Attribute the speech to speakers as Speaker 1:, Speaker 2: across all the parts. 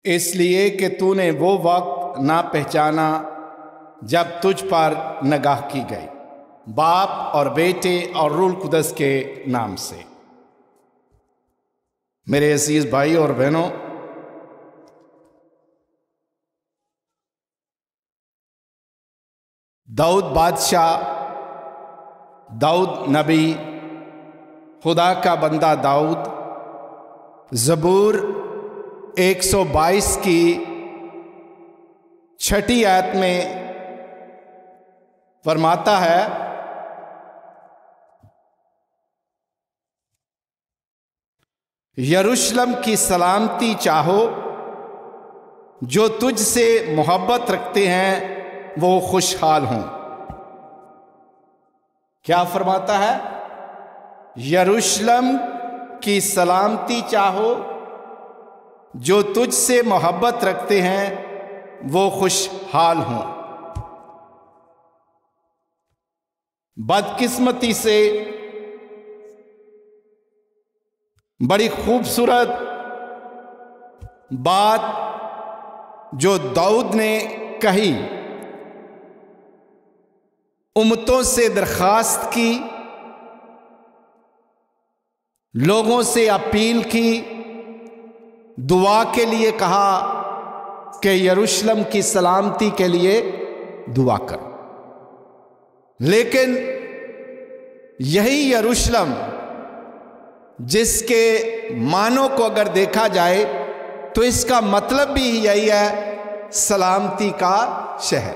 Speaker 1: اس لیے کہ تو نے وہ وقت نہ پہچانا جب تجھ پر نگاہ کی گئی، باپ اور بیٹے اور روح القدس کے نام سے۔ میرے عزیز بھائی اور بہنوں، داؤد بادشاہ، داؤد نبی، خدا کا بندہ داؤد زبور 122 کی 6 آیت میں فرماتا ہے، یروشلم کی سلامتی چاہو، جو تجھ سے محبت رکھتے ہیں وہ خوشحال ہوں۔ کیا فرماتا ہے؟ یروشلم کی سلامتی چاہو، جو تجھ سے محبت رکھتے ہیں وہ خوشحال ہوں۔ بدقسمتی سے بڑی خوبصورت بات جو داؤد نے کہی، امتوں سے درخواست کی، لوگوں سے اپیل کی، دعا کے لیے کہا کہ یروشلم کی سلامتی کے لیے دعا کر۔ لیکن یہی یروشلم جس کے معنوں کو اگر دیکھا جائے تو اس کا مطلب بھی یہی ہے، سلامتی کا شہر۔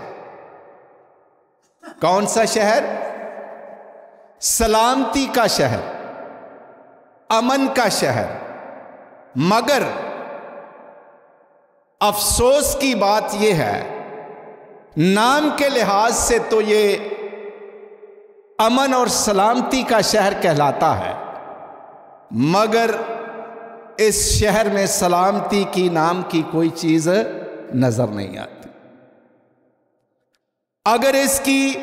Speaker 1: کون سا شہر؟ سلامتی کا شہر، امن کا شہر۔ مگر افسوس کی بات یہ ہے، نام کے لحاظ سے تو یہ امن اور سلامتی کا شہر کہلاتا ہے، مگر اس شہر میں سلامتی کی نام کی کوئی چیز نظر نہیں آتی۔ اگر اس کی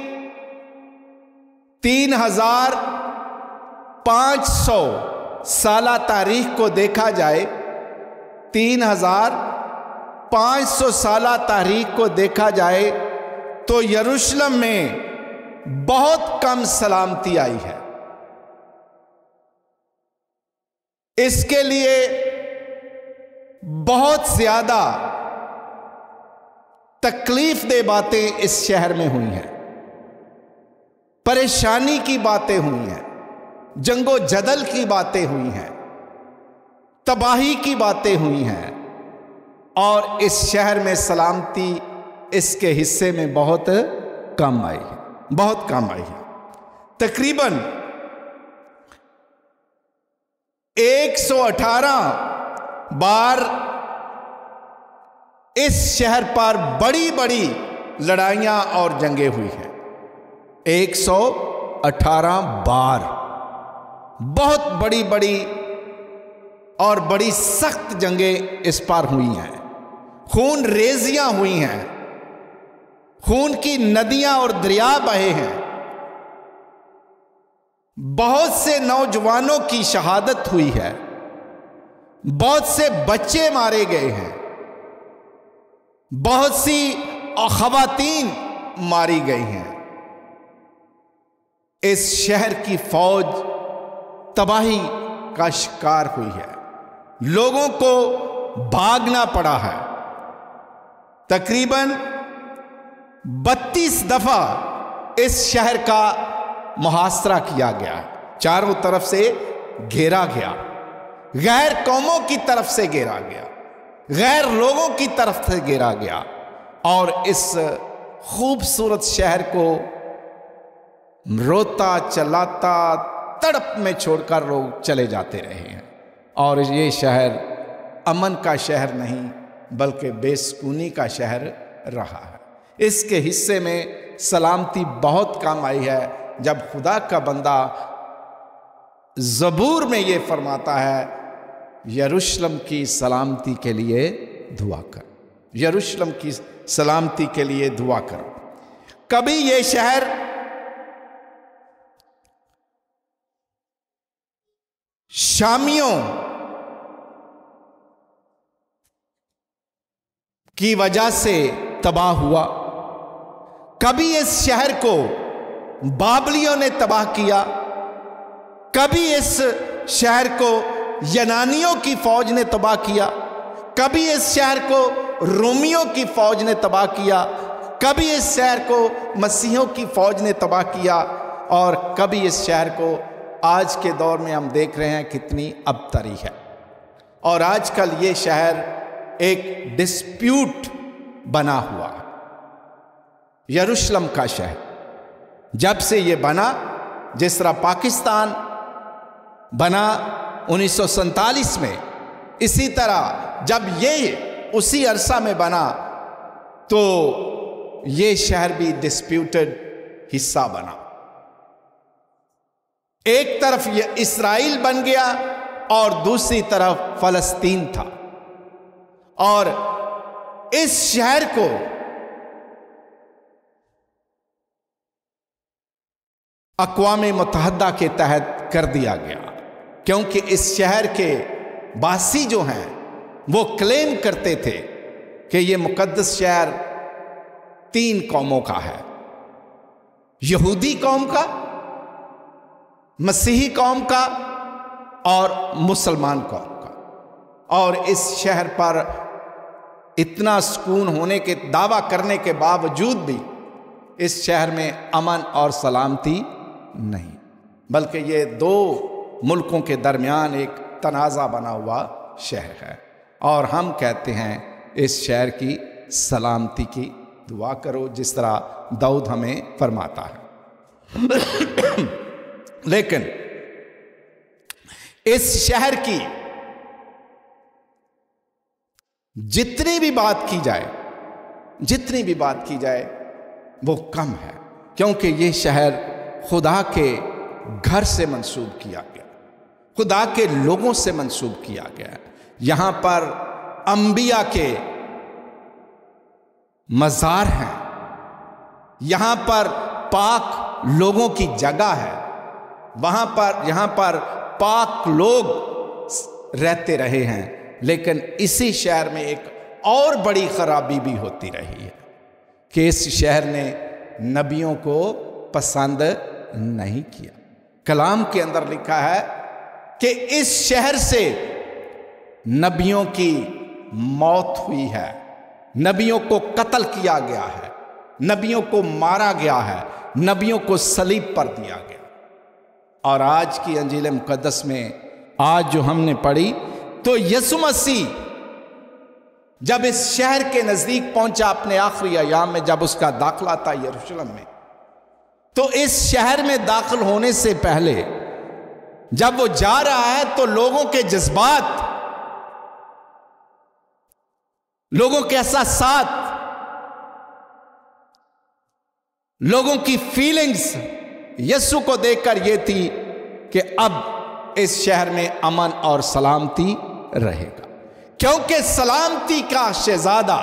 Speaker 1: 3500 سالہ تاریخ کو دیکھا جائے، 3500 سالہ تاریخ کو دیکھا جائے تو یروشلم میں بہت کم سلامتی آئی ہے۔ اس کے لیے بہت زیادہ تکلیف دہ باتیں اس شہر میں ہوئی ہیں، پریشانی کی باتیں ہوئی ہیں، جنگ و جدل کی باتیں ہوئی ہیں، تباہی کی باتیں ہوئی ہیں، اور اس شہر میں سلامتی اس کے حصے میں بہت کم آئی ہے، بہت کم آئی ہے۔ تقریباً 118 بار اس شہر پر بڑی بڑی لڑائیاں اور جنگیں ہوئی ہیں۔ 118 بار بہت بڑی بڑی اور بڑی سخت جنگیں اس پر ہوئی ہیں، خون ریزیاں ہوئی ہیں، خون کی ندیاں اور دریا بہے ہیں، بہت سے نوجوانوں کی شہادت ہوئی ہے، بہت سے بچے مارے گئے ہیں، بہت سی خواتین ماری گئی ہیں۔ اس شہر کی فوج تباہی کا شکار ہوئی ہے، لوگوں کو بھاگنا پڑا ہے۔ تقریباً 32 دفعہ اس شہر کا محاصرہ کیا گیا، چاروں طرف سے گھیرا گیا، غیر قوموں کی طرف سے گھیرا گیا، غیر لوگوں کی طرف سے گھیرا گیا، اور اس خوبصورت شہر کو روتا چلاتا تڑپ میں چھوڑ کر لوگ چلے جاتے رہے ہیں، اور یہ شہر امن کا شہر نہیں بلکہ بے سکونی کا شہر رہا ہے۔ اس کے حصے میں سلامتی بہت کم آئی ہے، جب خدا کا بندہ زبور میں یہ فرماتا ہے، یروشلم کی سلامتی کے لیے دعا کر، یروشلم کی سلامتی کے لیے دعا کرو۔ کبھی یہ شہر شامیوں کی وجہ سے تباہ ہوا، کبھی اس شہر کو بابلیوں نے تباہ کیا، کبھی اس شہر کو یونانیوں کی فوج نے تباہ کیا، کبھی اس شہر کو رومیوں کی فوج نے تباہ کیا، کبھی اس شہر کو مسیحیوں کی فوج نے تباہ کیا، اور کبھی اس شہر کو آج کے دور میں ہم دیکھ رہے ہیں کتنی ابتری ہے۔ اور آج کل یہ شہر ایک ڈسپیوٹ بنا ہوا ہے۔ یروشلم کا شہر جب سے یہ بنا، جس طرح پاکستان بنا 1947 میں، اسی طرح جب یہ اسی عرصہ میں بنا تو یہ شہر بھی ڈسپیوٹڈ حصہ بنا۔ ایک طرف یہ اسرائیل بن گیا اور دوسری طرف فلسطین تھا، اور اس شہر کو اقوام متحدہ کے تحت کر دیا گیا، کیونکہ اس شہر کے باسی جو ہیں وہ کلیم کرتے تھے کہ یہ مقدس شہر 3 قوموں کا ہے، یہودی قوم کا، مسیحی قوم کا اور مسلمان قوم کا۔ اور اس شہر پر اتنا سکون ہونے کے دعویٰ کرنے کے باوجود بھی اس شہر میں امن اور سلامتی نہیں، بلکہ یہ 2 ملکوں کے درمیان ایک تنازع بنا ہوا شہر ہے۔ اور ہم کہتے ہیں اس شہر کی سلامتی کی دعا کرو، جس طرح داؤد ہمیں فرماتا ہے۔ لیکن اس شہر کی جتنی بھی بات کی جائے وہ کم ہے، کیونکہ یہ شہر خدا کے گھر سے منسوب کیا گیا، خدا کے لوگوں سے منسوب کیا گیا۔ یہاں پر انبیاء کے مزار ہیں، یہاں پر پاک لوگوں کی جگہ ہے، یہاں پر پاک لوگ رہتے رہے ہیں۔ لیکن اسی شہر میں ایک اور بڑی خرابی بھی ہوتی رہی ہے کہ اس شہر نے نبیوں کو پسند نہیں کیا۔ کلام کے اندر لکھا ہے کہ اس شہر سے نبیوں کی موت ہوئی ہے، نبیوں کو قتل کیا گیا ہے، نبیوں کو مارا گیا ہے، نبیوں کو صلیب پر دیا گیا۔ اور آج کی انجیل مقدس میں آج جو ہم نے پڑھی تو یسوع مسیح جب اس شہر کے نزدیک پہنچا اپنے آخری ایام میں، جب اس کا داخلہ تھا یروشلم میں، تو اس شہر میں داخل ہونے سے پہلے جب وہ جا رہا ہے تو لوگوں کے جذبات، لوگوں کے احساسات، لوگوں کی فیلنگز یسوع کو دیکھ کر یہ تھی کہ اب اس شہر میں امن اور سلامتی رہے گا، کیونکہ سلامتی کا شہزادہ،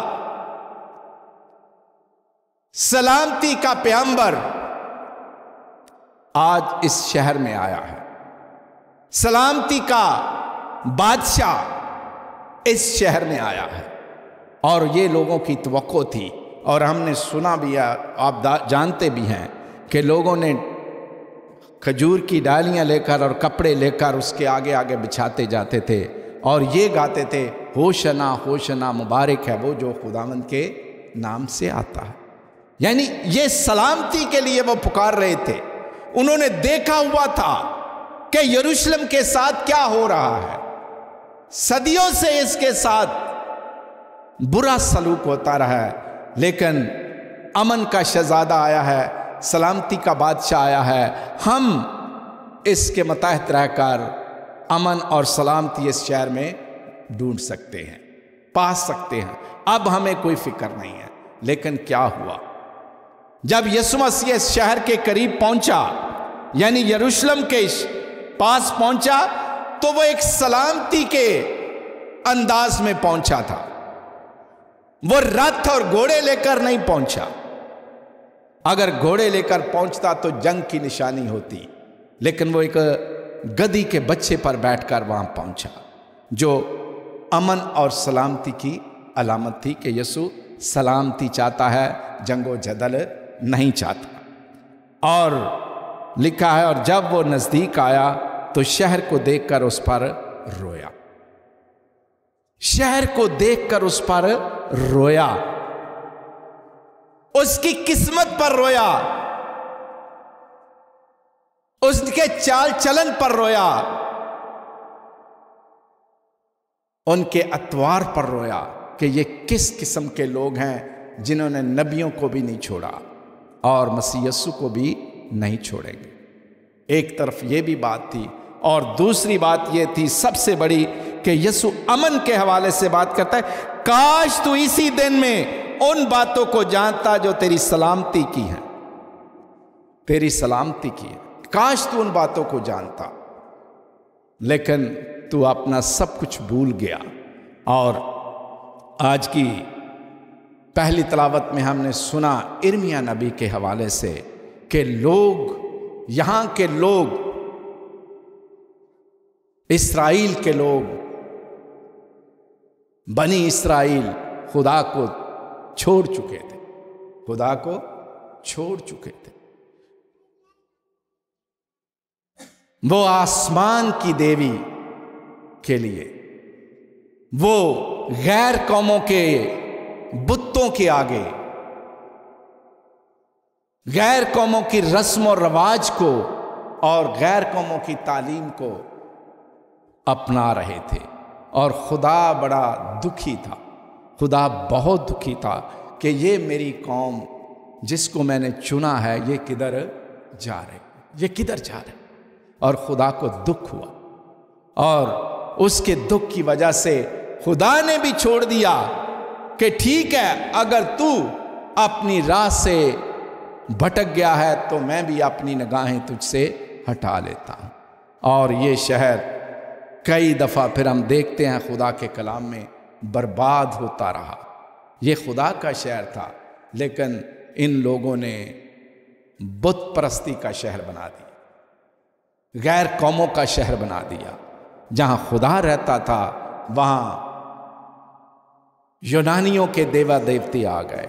Speaker 1: سلامتی کا پیغمبر آج اس شہر میں آیا ہے، سلامتی کا بادشاہ اس شہر میں آیا ہے۔ اور یہ لوگوں کی توقع تھی، اور ہم نے سنا بھی ہے، آپ جانتے بھی ہیں کہ لوگوں نے کھجور کی ڈالیاں لے کر اور کپڑے لے کر اس کے آگے آگے بچھاتے جاتے تھے اور یہ گاتے تھے، ہوشنا ہوشنا، مبارک ہے وہ جو خداوند کے نام سے آتا ہے۔ یعنی یہ سلامتی کے لیے وہ پکار رہے تھے۔ انہوں نے دیکھا ہوا تھا کہ یروشلم کے ساتھ کیا ہو رہا ہے، صدیوں سے اس کے ساتھ برا سلوک ہوتا رہا ہے، لیکن امن کا شہزادہ آیا ہے، سلامتی کا بادشاہ آیا ہے۔ ہم اس کے متحد رہ کر امن اور سلامتی اس شہر میں ڈھونڈ سکتے ہیں، پا سکتے ہیں۔ اب ہمیں کوئی فکر نہیں ہے۔ لیکن کیا ہوا جب یسوع مسیح اس شہر کے قریب پہنچا، یعنی یروشلم کے پاس پہنچا، تو وہ ایک سلامتی کے انداز میں پہنچا تھا۔ وہ رتھ اور گھوڑے لے کر نہیں پہنچا۔ اگر گھوڑے لے کر پہنچتا تو جنگ کی نشانی ہوتی، لیکن وہ ایک گدھی کے بچے پر بیٹھ کر وہاں پہنچا، جو امن اور سلامتی کی علامت تھی کہ یسوع سلامتی چاہتا ہے، جنگ و جدل نہیں چاہتا۔ اور لکھا ہے، اور جب وہ نزدیک آیا تو شہر کو دیکھ کر اس پر رویا۔ شہر کو دیکھ کر اس پر رویا، اس کی قسمت پر رویا، اس کے چال چلن پر رویا، ان کے اطوار پر رویا کہ یہ کس قسم کے لوگ ہیں جنہوں نے نبیوں کو بھی نہیں چھوڑا اور مسیح یسوع کو بھی نہیں چھوڑیں گے۔ ایک طرف یہ بھی بات تھی، اور دوسری بات یہ تھی سب سے بڑی کہ یسوع امن کے حوالے سے بات کرتا ہے، کاش تو اسی دن میں ان باتوں کو جانتا جو تیری سلامتی کی ہیں، تیری سلامتی کی ہے، کاش تو ان باتوں کو جانتا، لیکن تو اپنا سب کچھ بھول گیا۔ اور آج کی پہلی تلاوت میں ہم نے سنا ارمیا نبی کے حوالے سے کہ لوگ، یہاں کے لوگ، اسرائیل کے لوگ، بنی اسرائیل خدا کو چھوڑ چکے تھے، خدا کو چھوڑ چکے تھے۔ وہ آسمان کی دیوی کے لیے، وہ غیر قوموں کے بتوں کے آگے، غیر قوموں کی رسم و رواج کو اور غیر قوموں کی تعلیم کو اپنا رہے تھے، اور خدا بڑا دکھی تھا، خدا بہت دکھی تھا کہ یہ میری قوم جس کو میں نے چنا ہے یہ کدھر جا رہے، یہ کدھر جا رہے، اور خدا کو دکھ ہوا، اور اس کے دکھ کی وجہ سے خدا نے بھی چھوڑ دیا کہ ٹھیک ہے، اگر تو اپنی راہ سے بھٹک گیا ہے تو میں بھی اپنی نگاہیں تجھ سے ہٹا لیتا ہوں۔ اور یہ شہر کئی دفعہ پھر ہم دیکھتے ہیں خدا کے کلام میں برباد ہوتا رہا۔ یہ خدا کا شہر تھا، لیکن ان لوگوں نے بت پرستی کا شہر بنا دیا، غیر قوموں کا شہر بنا دیا۔ جہاں خدا رہتا تھا وہاں یونانیوں کے دیوا دیوتی آ گئے،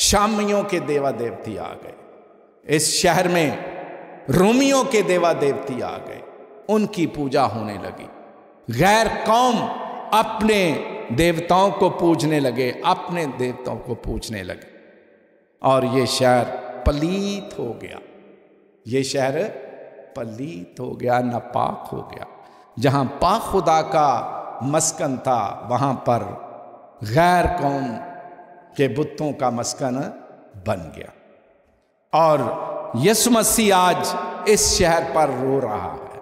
Speaker 1: شامیوں کے دیوا دیوتی آ گئے، اس شہر میں رومیوں کے دیوا دیوتی آ گئے، ان کی پوجا ہونے لگی۔ غیر قوم اپنے دیوتاؤں کو پوجنے لگے، اپنے دیوتاؤں کو پوجنے لگے، اور یہ شہر پلیت ہو گیا، یہ شہر پلیت ہو گیا، ناپاک ہو گیا۔ جہاں پاک خدا کا مسکن تھا وہاں پر غیر قوم کے بتوں کا مسکن بن گیا۔ اور یسوع مسیح آج اس شہر پر رو رہا ہے،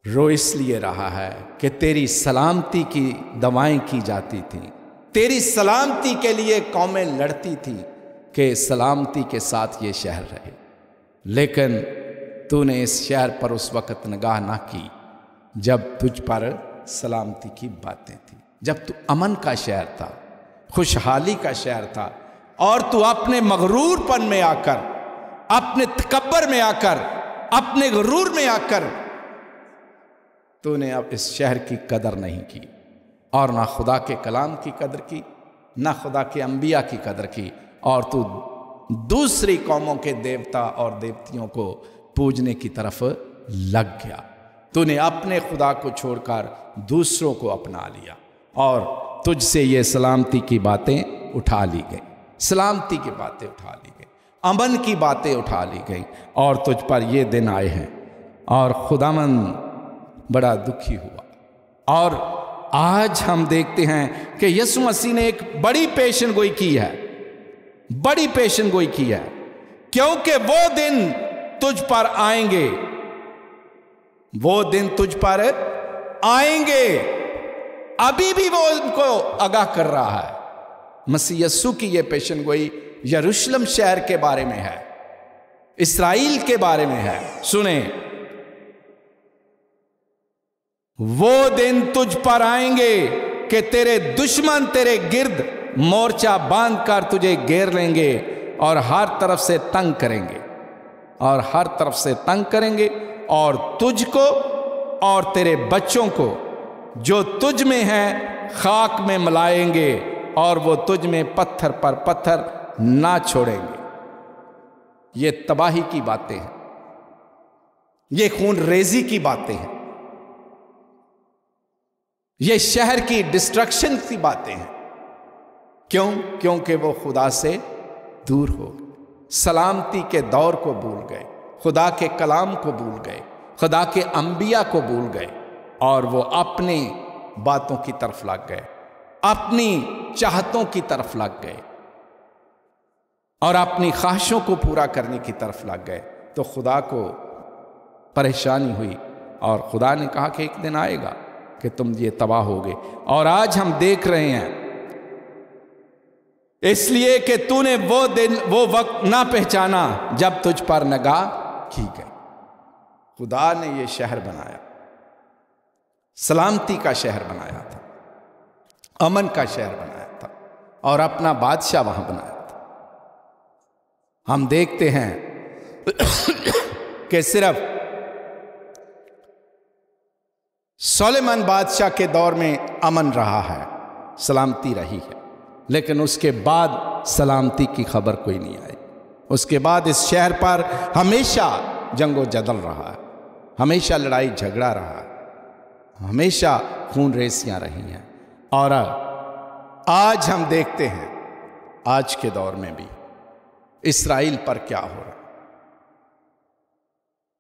Speaker 1: رو اس لیے رہا ہے کہ تیری سلامتی کی دعائیں کی جاتی تھیں، تیری سلامتی کے لیے قومیں لڑتی تھیں کہ سلامتی کے ساتھ یہ شہر رہے، لیکن تو نے اس شہر پر اس وقت نگاہ نہ کی جب تجھ پر سلامتی کی باتیں تھیں، جب تو امن کا شہر تھا، خوشحالی کا شہر تھا، اور تو اپنے مغرور پن میں آ کر، اپنے تکبر میں آ کر، اپنے غرور میں آ کر تو نے اب اس شہر کی قدر نہیں کی، اور نہ خدا کے کلام کی قدر کی، نہ خدا کے انبیاء کی قدر کی، اور تو دوسری قوموں کے دیوتا اور دیوتیوں کو پوجنے کی طرف لگ گیا۔ تو نے اپنے خدا کو چھوڑ کر دوسروں کو اپنا لیا، اور تجھ سے یہ سلامتی کی باتیں اٹھا لی گئیں، سلامتی کی باتیں اٹھا لی گئیں، امن کی باتیں اٹھا لی گئیں، اور تجھ پر یہ دن آئے ہیں، اور خداوند بڑا دکھی ہوا۔ اور آج ہم دیکھتے ہیں کہ یسوع مسیح نے ایک بڑی پیشن گوئی کی ہے، بڑی پیشن گوئی کی ہے، کیونکہ وہ دن تجھ پر آئیں گے، وہ دن تجھ پر آئیں گے، ابھی بھی وہ ان کو آگاہ کر رہا ہے۔ مسیح یسوع کی یہ پیشن گوئی یروشلم شہر کے بارے میں ہے، اسرائیل کے بارے میں ہے۔ سنیں، وہ دن تجھ پر آئیں گے کہ تیرے دشمن تیرے گرد مورچہ باندھ کر تجھے گھیر لیں گے، اور ہر طرف سے تنگ کریں گے، اور ہر طرف سے تنگ کریں گے، اور تجھ کو اور تیرے بچوں کو جو تجھ میں ہیں خاک میں ملائیں گے اور وہ تجھ میں پتھر پر پتھر نہ چھوڑیں گے۔ یہ تباہی کی باتیں ہیں، یہ خون ریزی کی باتیں ہیں، یہ شہر کی ڈسٹرکشن کی باتیں ہیں۔ کیوں؟ کیونکہ وہ خدا سے دور ہو گئے، سلامتی کے دور کو بھول گئے، خدا کے کلام کو بھول گئے، خدا کے انبیاء کو بھول گئے، اور وہ اپنی باتوں کی طرف لگ گئے، اپنی چاہتوں کی طرف لگ گئے، اور اپنی خواہشوں کو پورا کرنے کی طرف لگ گئے۔ تو خدا کو پریشانی ہوئی، اور خدا نے کہا کہ ایک دن آئے گا کہ تم یہ تباہ ہوگے۔ اور آج ہم دیکھ رہے ہیں، اس لیے کہ تو نے وہ دن وہ وقت نہ پہچانا جب تجھ پر نگاہ کی گئی۔ خدا نے یہ شہر بنایا، سلامتی کا شہر بنایا تھا، امن کا شہر بنایا تھا، اور اپنا بادشاہ وہاں بنایا تھا۔ ہم دیکھتے ہیں کہ صرف سلیمان بادشاہ کے دور میں امن رہا ہے، سلامتی رہی ہے، لیکن اس کے بعد سلامتی کی خبر کوئی نہیں آئی۔ اس کے بعد اس شہر پر ہمیشہ جنگ و جدل رہا ہے، ہمیشہ لڑائی جھگڑا رہا ہے، ہمیشہ خون ریزیاں رہی ہیں۔ اور آج ہم دیکھتے ہیں، آج کے دور میں بھی اسرائیل پر کیا ہو رہا ہے۔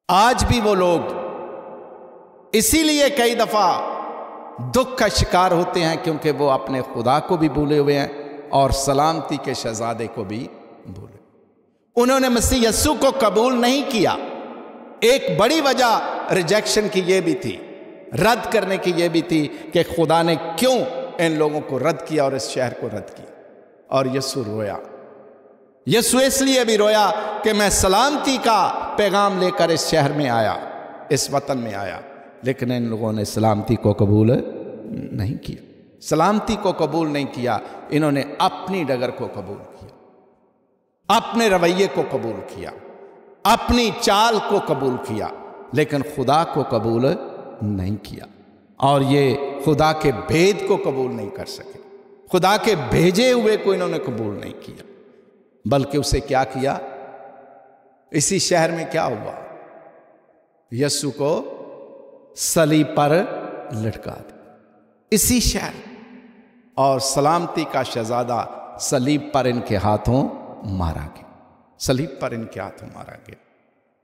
Speaker 1: آج بھی وہ لوگ اسی لیے کئی دفعہ دکھ کا شکار ہوتے ہیں، کیونکہ وہ اپنے خدا کو بھی بھولے ہوئے ہیں اور سلامتی کے شہزادے کو بھی بھولے۔ انہوں نے مسیح یسوع کو قبول نہیں کیا۔ ایک بڑی وجہ ریجیکشن کی یہ بھی تھی، رد کرنے کی یہ بھی تھی کہ خدا نے کیوں ان لوگوں کو رد کیا اور اس شہر کو رد کیا۔ اور یسوع رویا، یسوع اس لیے بھی رویا کہ میں سلامتی کا پیغام لے کر اس شہر میں آیا، اس وطن میں آیا، لیکن ان لوگوں نے سلامتی کو قبول نہیں کیا، سلامتی کو قبول نہیں کیا۔ انہوں نے اپنی ڈگر کو قبول کیا، اپنے رویے کو قبول کیا، اپنی چال کو قبول کیا، لیکن خدا کو قبول نہیں کیا، اور یہ خدا کے بھید کو قبول نہیں کر سکے۔ خدا کے بھیجے ہوئے کو انہوں نے قبول نہیں کیا، بلکہ اسے کیا کیا؟ اسی شہر میں کیا ہوا؟ یسوع کو صلیب پر لٹکا دیا، اسی شہر، اور سلامتی کا شہزادہ صلیب پر ان کے ہاتھوں مارا گیا، صلیب پر ان کے ہاتھوں مارا گیا۔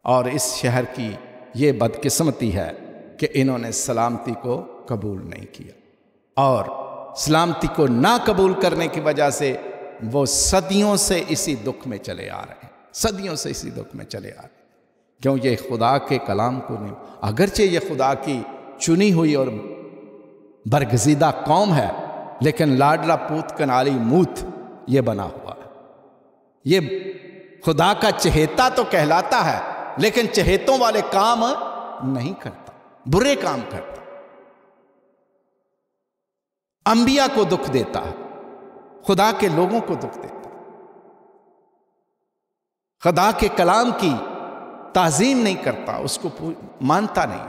Speaker 1: اور اس شہر کی یہ بدقسمتی ہے کہ انہوں نے سلامتی کو قبول نہیں کیا، اور سلامتی کو نہ قبول کرنے کی وجہ سے وہ صدیوں سے اسی دکھ میں چلے آ رہے ہیں، صدیوں سے اسی دکھ میں چلے آ رہے ہیں۔ کیوں؟ یہ خدا کے کلام کو نہیں، اگرچہ یہ خدا کی چنی ہوئی اور برگزیدہ قوم ہے، لیکن لاڈلا پوت کنالی موت یہ بنا ہوا ہے۔ یہ خدا کا چہیتا تو کہلاتا ہے، لیکن چہیتوں والے کام نہیں کرتا، برے کام کرتا، انبیاء کو دکھ دیتا ہے، خدا کے لوگوں کو دکھ دیتا، خدا کے کلام کی تعظیم نہیں کرتا، اس کو مانتا نہیں،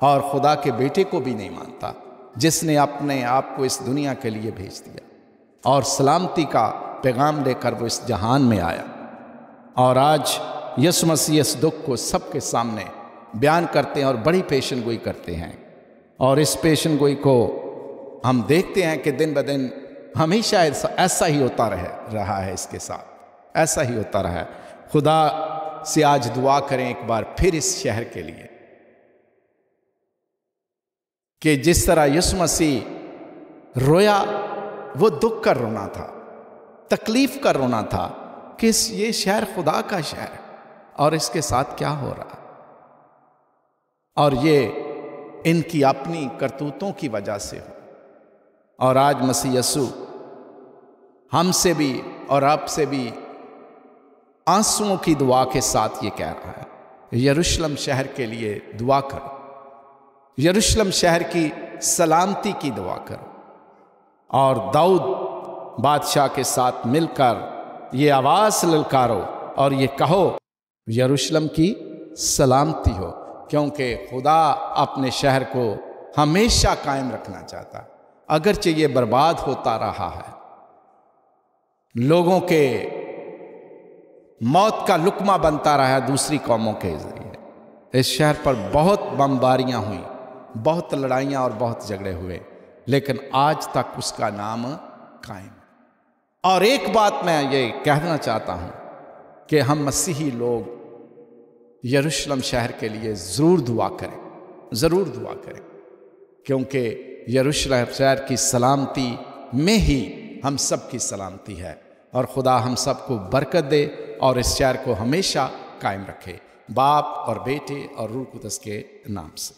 Speaker 1: اور خدا کے بیٹے کو بھی نہیں مانتا جس نے اپنے آپ کو اس دنیا کے لیے بھیج دیا، اور سلامتی کا پیغام لے کر وہ اس جہان میں آیا۔ اور آج یسوع مسیح اس دکھ کو سب کے سامنے بیان کرتے ہیں اور بڑی پیشن گوئی کرتے ہیں، اور اس پیشن گوئی کو ہم دیکھتے ہیں کہ دن بدن ہمیشہ ایسا ہی ہوتا رہا ہے، اس کے ساتھ ایسا ہی ہوتا رہا ہے۔ خدا سے آج دعا کریں ایک بار پھر اس شہر کے لیے، کہ جس طرح یسوع مسیح رویا، وہ دکھ کر رونا تھا، تکلیف کر رونا تھا کہ یہ شہر خدا کا شہر ہے اور اس کے ساتھ کیا ہو رہا ہے، اور یہ ان کی اپنی کرتوتوں کی وجہ سے ہو۔ اور آج مسیح یسوع ہم سے بھی اور آپ سے بھی آنسوؤں کی دعا کے ساتھ یہ کہہ رہا ہے، یروشلم شہر کے لیے دعا کرو، یروشلم شہر کی سلامتی کی دعا کرو، اور داؤد بادشاہ کے ساتھ مل کر یہ آواز للکارو اور یہ کہو یروشلم کی سلامتی ہو، کیونکہ خدا اپنے شہر کو ہمیشہ قائم رکھنا چاہتا ہے، اگرچہ یہ برباد ہوتا رہا ہے، لوگوں کے موت کا لقمہ بنتا رہا ہے دوسری قوموں کے ذریعے، اس شہر پر بہت بمباریاں ہوئیں، بہت لڑائیاں اور بہت جھگڑے ہوئے، لیکن آج تک اس کا نام قائم ہے۔ اور ایک بات میں یہ کہنا چاہتا ہوں کہ ہم مسیحی لوگ یروشلم شہر کے لیے ضرور دعا کریں، کیونکہ یروشلم شہر کی سلامتی میں ہی ہم سب کی سلامتی ہے، اور خدا ہم سب کو برکت دے اور اس شہر کو ہمیشہ قائم رکھے، باپ اور بیٹے اور روح القدس کے نام سے۔